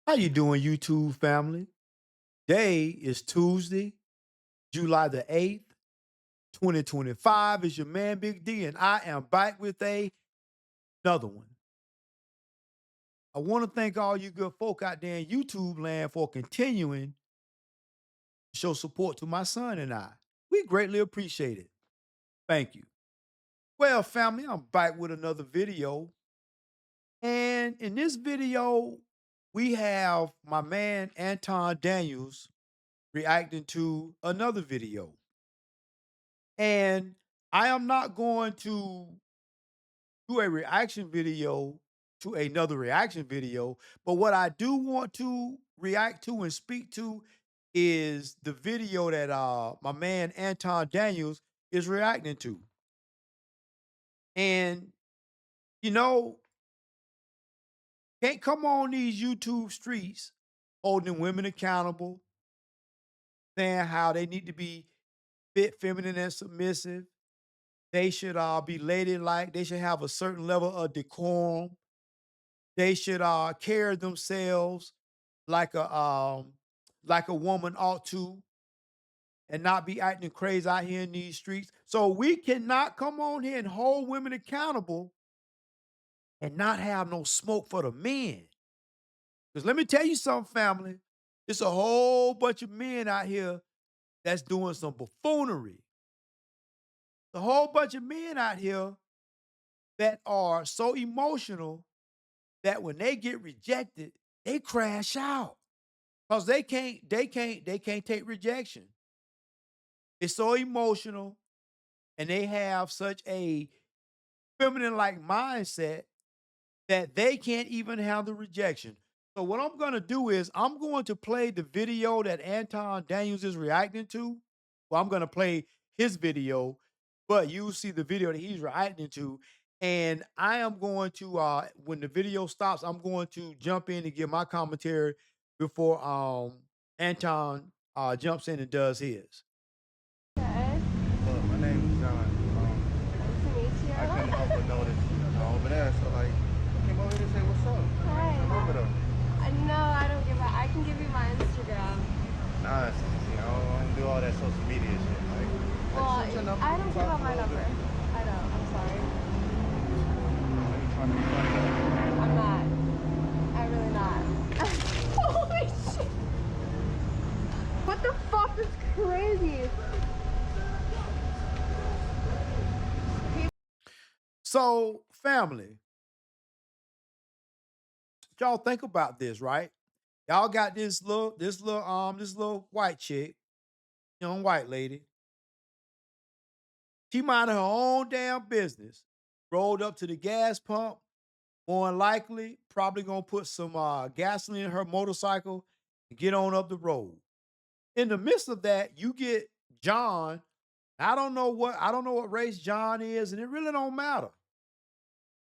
How you doing, YouTube family? Today is Tuesday, July the 8th, 2025. It's your man Big D, and I am back with another one. I want to thank all you good folk out there in YouTube land for continuing to show support to my son and I. We greatly appreciate it. Thank you. Well, family, I'm back with another video. And in this video, we have my man Anton Daniels reacting to another video. And I am not going to do a reaction video to another reaction video, but what I do want to react to and speak to is the video that my man Anton Daniels is reacting to. And you know, can't come on these YouTube streets holding women accountable, saying how they need to be fit, feminine, and submissive. They should be ladylike. They should have a certain level of decorum. They should carry themselves like a woman ought to, and not be acting crazy out here in these streets. So we cannot come on here and hold women accountable and not have no smoke for the men. Because let me tell you something, family. It's a whole bunch of men out here that's doing some buffoonery. A whole bunch of men out here that are so emotional that when they get rejected, they crash out. Because they can't take rejection. It's so emotional, and they have such a feminine like mindset that they can't even handle rejection. So what I'm gonna do is I'm going to play the video that Anton Daniels is reacting to. Well, I'm gonna play his video, but you see the video that he's reacting to. And I am going to when the video stops, I'm going to jump in and give my commentary before Anton jumps in and does his. Okay. Look, my name is John. Nice to meet I couldn't help but you. notice over there, so like, I came over here to say what's up. Hi. Come over there. No, I don't give a. I can give you my Instagram. Nah, see, I don't do all that social media shit. Like, Well, shoot your number, I don't give talk out a my little number. bit. I don't. I'm sorry. Are you trying to be funny? I'm not. I'm really not. Holy shit! What the fuck is crazy? So, family, y'all think about this, right? Y'all got this little white chick, young white lady. She minded her own damn business. Rolled up to the gas pump. More than likely, probably gonna put some gasoline in her motorcycle and get on up the road. In the midst of that, you get John. I don't know what race John is, and it really don't matter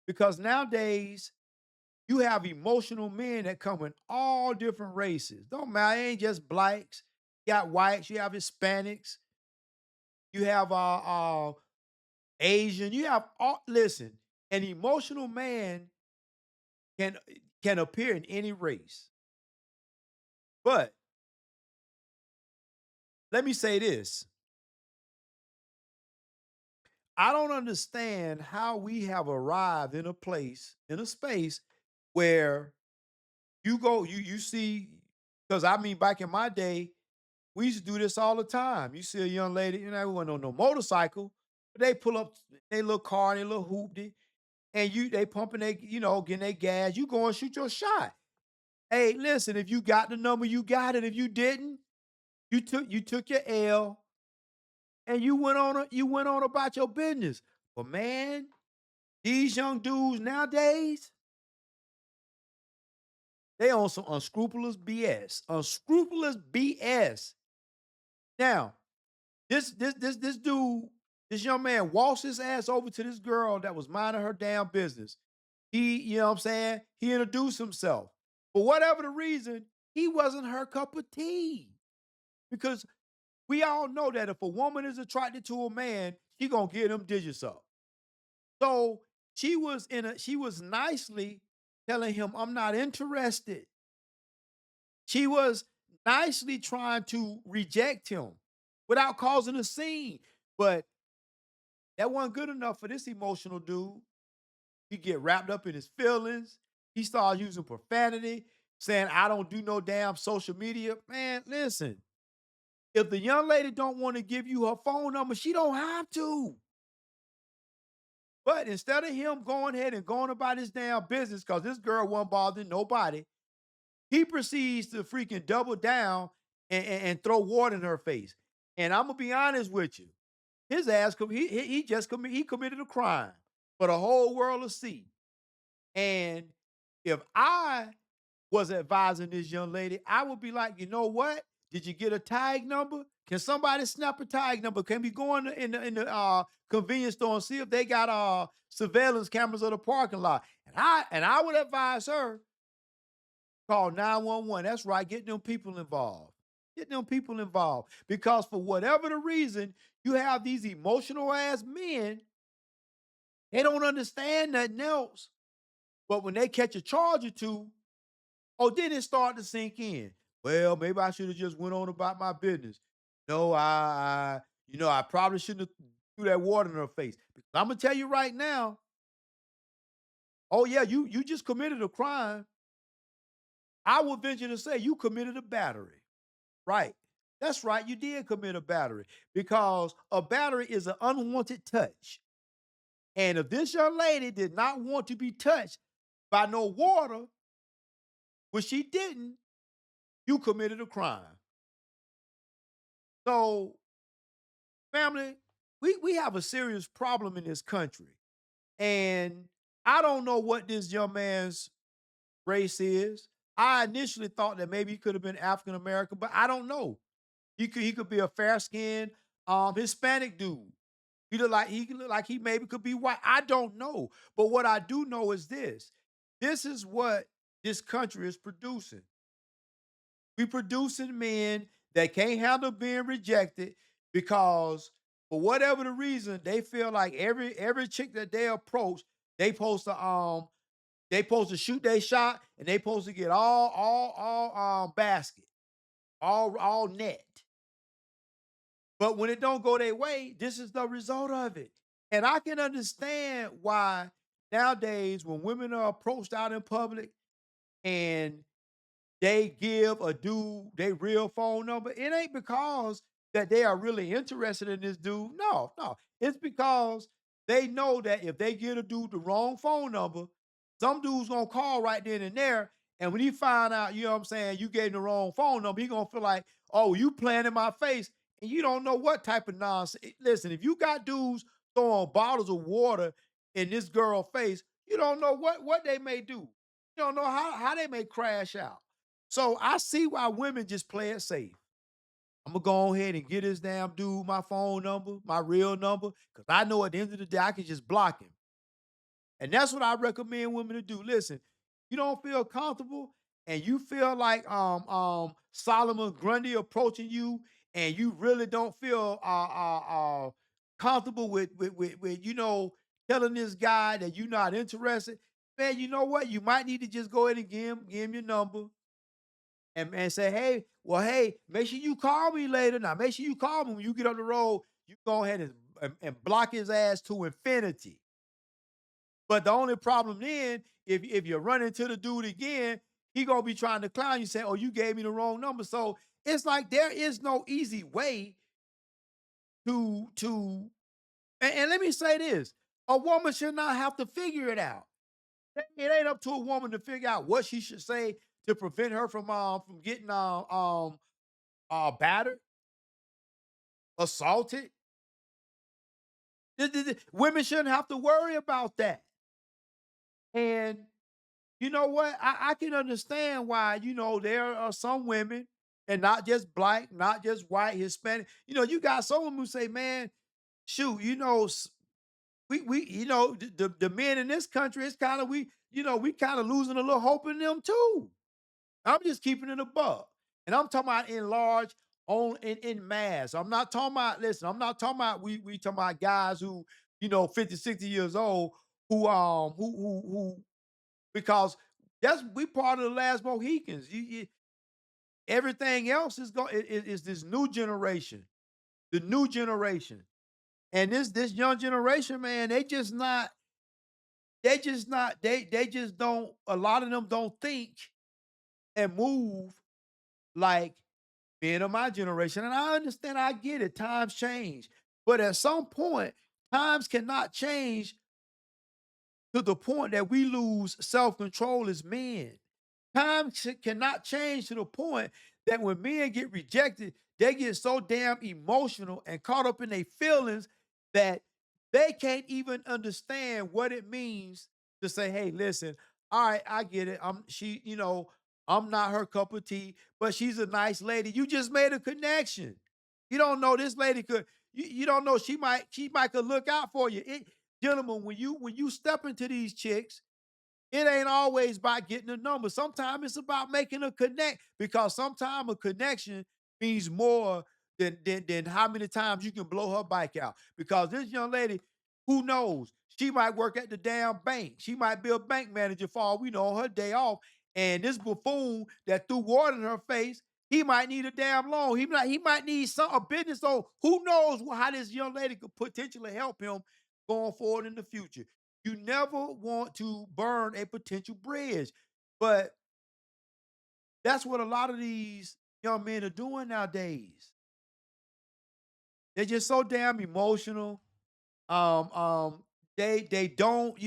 because nowadays you have emotional men that come in all different races. Don't matter, it ain't just blacks. You got whites, you have Hispanics, you have Asian, you have all listen, an emotional man can can appear in any race. But let me say this. I don't understand how we have arrived in a place, in a space where you see, because I mean back in my day, we used to do this all the time. You see a young lady, wasn't on no motorcycle, but they pull up their little car, their little hoopty, and they pumping getting their gas. You go and shoot your shot. Hey, listen, if you got the number, you got it. If you didn't, you took your L and you went on about your business. But man, these young dudes nowadays, they on some unscrupulous BS. Unscrupulous BS. Now, this dude, this young man walks his ass over to this girl that was minding her damn business. You know what I'm saying? He introduced himself. For whatever the reason, he wasn't her cup of tea. Because we all know that if a woman is attracted to a man, she gonna get them digits up. So she was nicely telling him, I'm not interested. She was nicely trying to reject him without causing a scene. But that wasn't good enough for this emotional dude. He get wrapped up in his feelings. He started using profanity, saying, I don't do no damn social media. Man, listen, if the young lady don't want to give you her phone number, she don't have to. But instead of him going ahead and going about his damn business, because this girl wasn't bothering nobody, he proceeds to freaking double down and throw water in her face. And I'm gonna be honest with you, his ass he just he committed a crime for the whole world to see. And if I was advising this young lady, I would be like, you know what? Did you get a tag number? Can somebody snap a tag number? Can we go in the convenience store and see if they got surveillance cameras of the parking lot? And I would advise her call 911. That's right. Get them people involved. Get them people involved. Because for whatever the reason, you have these emotional ass men, they don't understand nothing else. But when they catch a charge or two, oh, then it start to sink in. Well, maybe I should have just went on about my business. No, I probably shouldn't have threw that water in her face. Because I'm gonna tell you right now, oh yeah, you just committed a crime. I would venture to say you committed a battery. Right. That's right. You did commit a battery because a battery is an unwanted touch. And if this young lady did not want to be touched by no water, which she didn't, you committed a crime. So, family, we have a serious problem in this country. And I don't know what this young man's race is. I initially thought that maybe he could have been African American, but I don't know. He could be a fair skinned Hispanic dude. He could look like he maybe could be white. I don't know. But what I do know is this. This is what this country is producing. We producing men that can't handle being rejected because for whatever the reason, they feel like every chick that they approach, they supposed to shoot their shot and they supposed to get all basket, all net. But when it don't go their way, this is the result of it. And I can understand why nowadays when women are approached out in public and they give a dude their real phone number, it ain't because that they are really interested in this dude. No, no. It's because they know that if they give a dude the wrong phone number, some dude's gonna call right then and there. And when he find out, you know what I'm saying, you gave him the wrong phone number, he gonna feel like, oh, you playing in my face, and you don't know what type of nonsense. Listen, if you got dudes throwing bottles of water in this girl face, you don't know what they may do. You don't know how they may crash out. So I see why women just play it safe. I'm gonna go ahead and get this damn dude my phone number, my real number, because I know at the end of the day I can just block him. And that's what I recommend women to do. Listen, you don't feel comfortable and you feel like Solomon Grundy approaching you and you really don't feel comfortable with telling this guy that you're not interested, man, you know what? You might need to just go ahead and give him your number and say, hey, well, hey, make sure you call me later. Now, make sure you call me when you get on the road. You go ahead and block his ass to infinity. But the only problem then, if you run into the dude again, he gonna be trying to clown you, say, "Oh, you gave me the wrong number." So it's like there is no easy way to. And let me say this: a woman should not have to figure it out. It ain't up to a woman to figure out what she should say to prevent her from getting battered, assaulted. Women shouldn't have to worry about that. And you know what? I can understand why, there are some women, and not just black, not just white, Hispanic. You got some women who say, man, shoot, the men in this country, it's kind of, we kind of losing a little hope in them too. I'm just keeping it a buck. And I'm talking about in large, in mass. I'm not talking about, listen, I'm not talking about, we talking about guys who, 50, 60 years old, who because we part of the last Mohicans. Everything else is this new generation, the new generation. And this young generation, man, they just don't a lot of them don't think and move like men of my generation. And I understand, I get it, times change. But at some point, times cannot change to the point that we lose self-control as men. Cannot change to the point that when men get rejected, they get so damn emotional and caught up in their feelings that they can't even understand what it means to say, "Hey, listen, all right, I get it. I'm not her cup of tea, but she's a nice lady." You just made a connection. You don't know this lady could. You don't know she might could look out for you. Gentlemen, when you step into these chicks, it ain't always about getting a number. Sometimes it's about making a connect because sometimes a connection means more than how many times you can blow her bike out. Because this young lady, who knows? She might work at the damn bank. She might be a bank manager for all we know on her day off. And this buffoon that threw water in her face, he might need a damn loan. He might need a business. So who knows how this young lady could potentially help him going forward in the future. You never want to burn a potential bridge. But that's what a lot of these young men are doing nowadays. They're just so damn emotional. Um, um, they don't,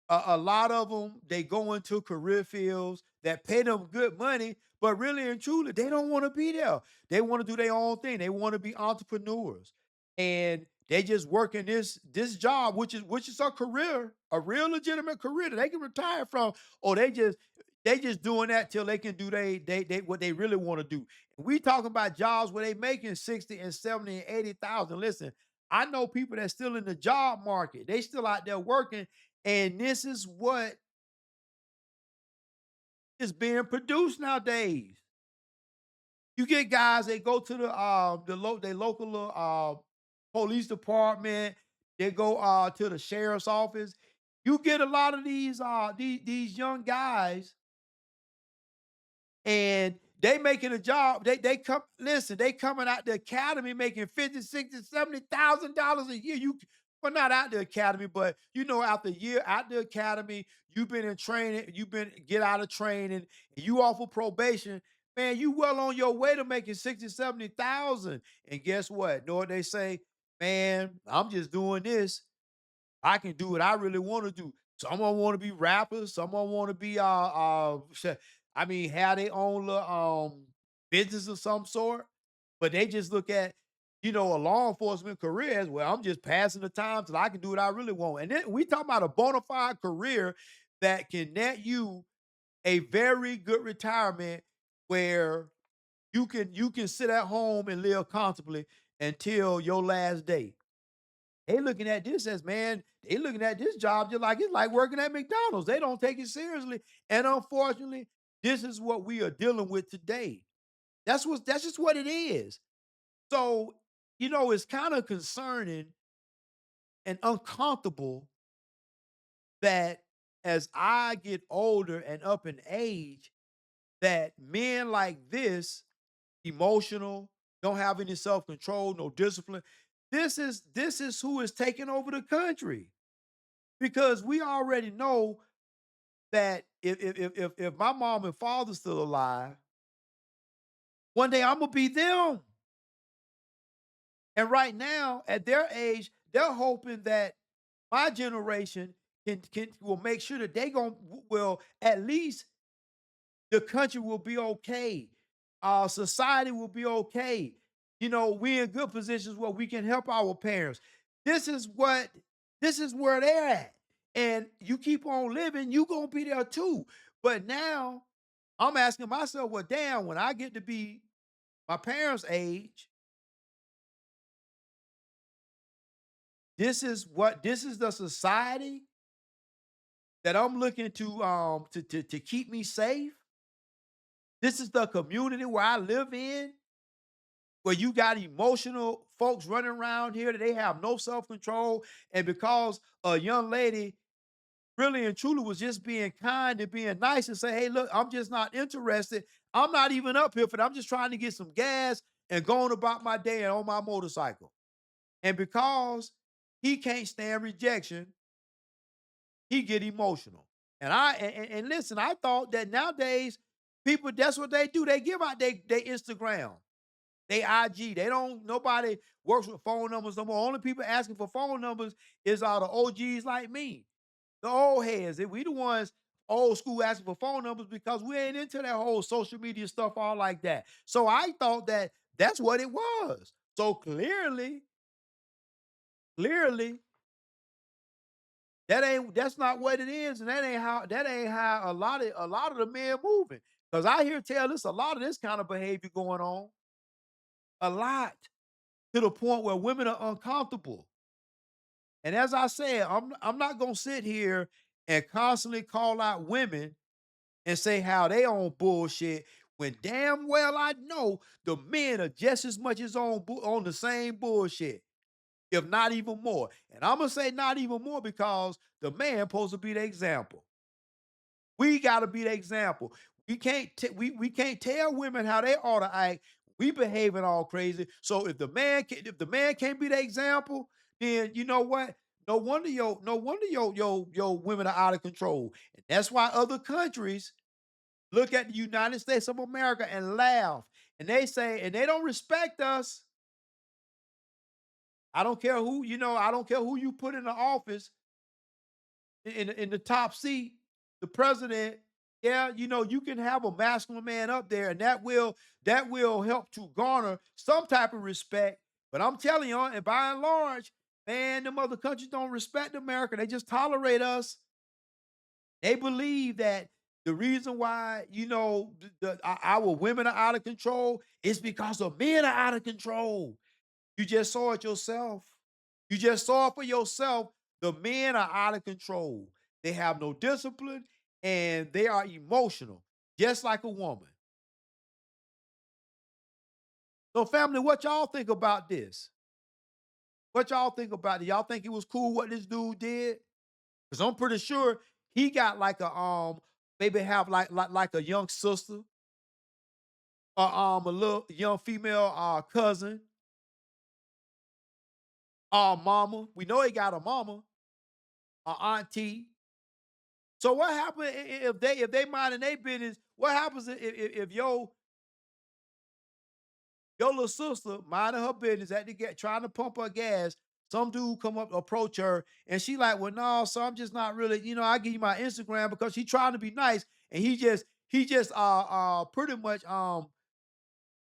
a lot of them, they go into career fields that pay them good money, but really and truly, they don't want to be there. They want to do their own thing. They want to be entrepreneurs, and they just work in this job, which is a career, a real legitimate career that they can retire from, or they just doing that till they can do they what they really want to do. We talking about jobs where they making 60 and 70 and 80,000. Listen, I know people that's still in the job market. They still out there working, and this is what is being produced nowadays. You get guys, they go to their local police department, they go to the sheriff's office. You get a lot of these young guys, and they making a job. They come listen, they coming out the academy making 50, 60, $70,000 a year. Well, not out the academy, but after a year out the academy, you've been in training, you've been get out of training, and you off of probation. Man, you well on your way to making 60, 70,000. And guess what? Know what they say? Man, I'm just doing this. I can do what I really want to do. Someone want to be rappers. Someone want to be have their own little business of some sort. But they just look at a law enforcement career as well. I'm just passing the time till I can do what I really want. And then we talk about a bona fide career that can net you a very good retirement where you can sit at home and live comfortably until your last day. They looking at this as, man, they looking at this job just like it's like working at McDonald's. They don't take it seriously. And unfortunately, this is what we are dealing with today. That's just what it is. So, it's kind of concerning and uncomfortable that as I get older and up in age, that men like this, emotional, don't have any self-control, no discipline. This is who is taking over the country. Because we already know that if my mom and father's still alive, one day I'm gonna be them. And right now, at their age, they're hoping that my generation can will make sure that they going will at least the country will be okay. Our society will be okay. We're in good positions where we can help our parents. This is what this is where they're at. And you keep on living, you gonna be there too. But now I'm asking myself, well, damn, when I get to be my parents' age, this is the society that I'm looking to keep me safe. This is the community where I live in, where you got emotional folks running around here that they have no self-control. And because a young lady really and truly was just being kind and being nice and say, "Hey, look, I'm just not interested. I'm not even up here for that. I'm just trying to get some gas and going about my day and on my motorcycle." And because he can't stand rejection, he get emotional. And listen, I thought that nowadays people that's what they do. They give out their Instagram, they IG. They don't nobody works with phone numbers no more. Only people asking for phone numbers is all the OGs like me. The old heads. We the ones old school asking for phone numbers because we ain't into that whole social media stuff all like that. So I thought that that's what it was. So clearly, that's not what it is, and that ain't how a lot of the men moving. Cause I hear tell this a lot of this kind of behavior going on. A lot to the point where women are uncomfortable. And as I said, I'm not gonna sit here and constantly call out women and say how they on bullshit when damn well I know the men are just as much as on the same bullshit, if not even more. And I'm gonna say not even more because the man supposed to be the example. We gotta be the example. We can't tell women how they ought to act. We behaving all crazy. So if the man can't be the example, then you know what? No wonder your women are out of control. And that's why other countries look at the United States of America and laugh. And they say, and they don't respect us. I don't care who, I don't care who you put in the office in the top seat, the president. Yeah, you can have a masculine man up there, and that will help to garner some type of respect. But I'm telling you, and by and large, man, them other countries don't respect America. They just tolerate us. They believe that the reason why our women are out of control is because the men are out of control. You just saw it yourself. You just saw it for yourself. The men are out of control. They have no discipline and they are emotional, just like a woman. So, family, what y'all think about this? What y'all think about it? Y'all think it was cool what this dude did? Because I'm pretty sure he got like maybe have like a young sister or a little young female cousin, mama. We know he got a mama, a auntie. So what happened if they minding their business? What happens if your little sister minding her business at the get trying to pump her gas? Some dude come up approach her and she like, well, no, so I'm just not really, I give you my Instagram because she trying to be nice and he just pretty much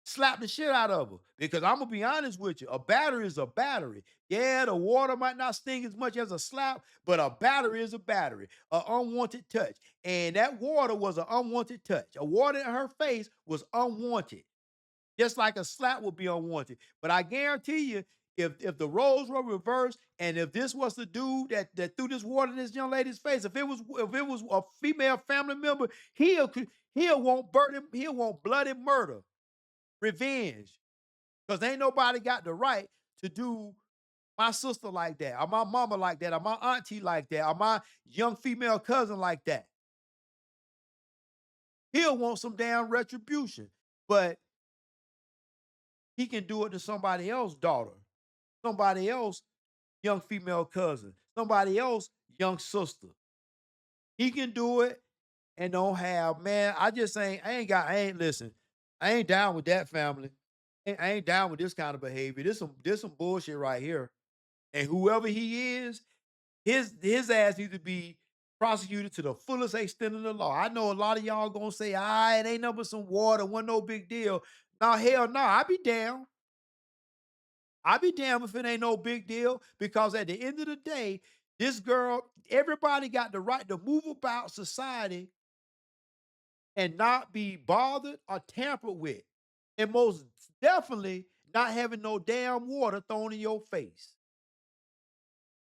slap the shit out of her. Because I'm gonna be honest with you, a battery is a battery. Yeah, the water might not sting as much as a slap, but a battery is a battery, an unwanted touch. And that water was an unwanted touch. A water in her face was unwanted, just like a slap would be unwanted. But I guarantee you, if the roles were reversed, and if this was the dude that threw this water in this young lady's face, if it was a female family member, he'll want burden, he'll want bloody murder, revenge. Because ain't nobody got the right to do my sister like that, or my mama like that, or my auntie like that, or my young female cousin like that. He'll want some damn retribution. But he can do it to somebody else's daughter, somebody else young female cousin, somebody else young sister. He can do it and don't have, man. I ain't listen. I ain't down with that family. I ain't down with this kind of behavior. This some bullshit right here. And whoever he is, his ass needs to be prosecuted to the fullest extent of the law. I know a lot of y'all gonna say, it ain't nothing but some water, wasn't no big deal. Now, hell no, I be down. I be damn if it ain't no big deal because at the end of the day, this girl, everybody got the right to move about society and not be bothered or tampered with. And most definitely not having no damn water thrown in your face.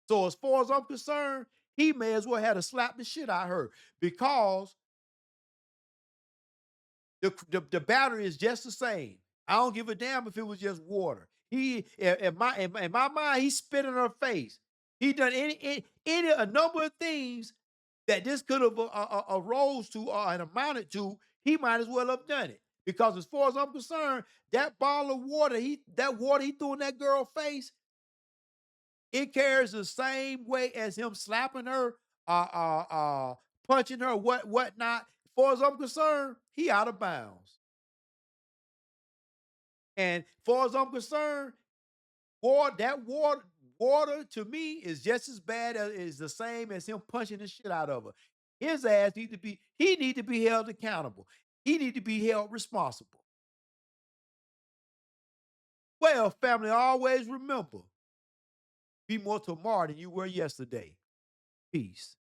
So as far as I'm concerned, he may as well have to slap the shit out of her because the battery is just the same. I don't give a damn if it was just water. In my mind, he spit in her face. He done any a number of things that this could have arose to and amounted to, he might as well have done it. Because as far as I'm concerned, that bottle of water, that water he threw in that girl's face, it carries the same weight as him slapping her, punching her, whatnot. As far as I'm concerned, he out of bounds. And as far as I'm concerned, water to me is just as bad as is the same as him punching the shit out of her. His ass he need to be held accountable. He need to be held responsible. Well, family, always remember, be more tomorrow than you were yesterday. Peace.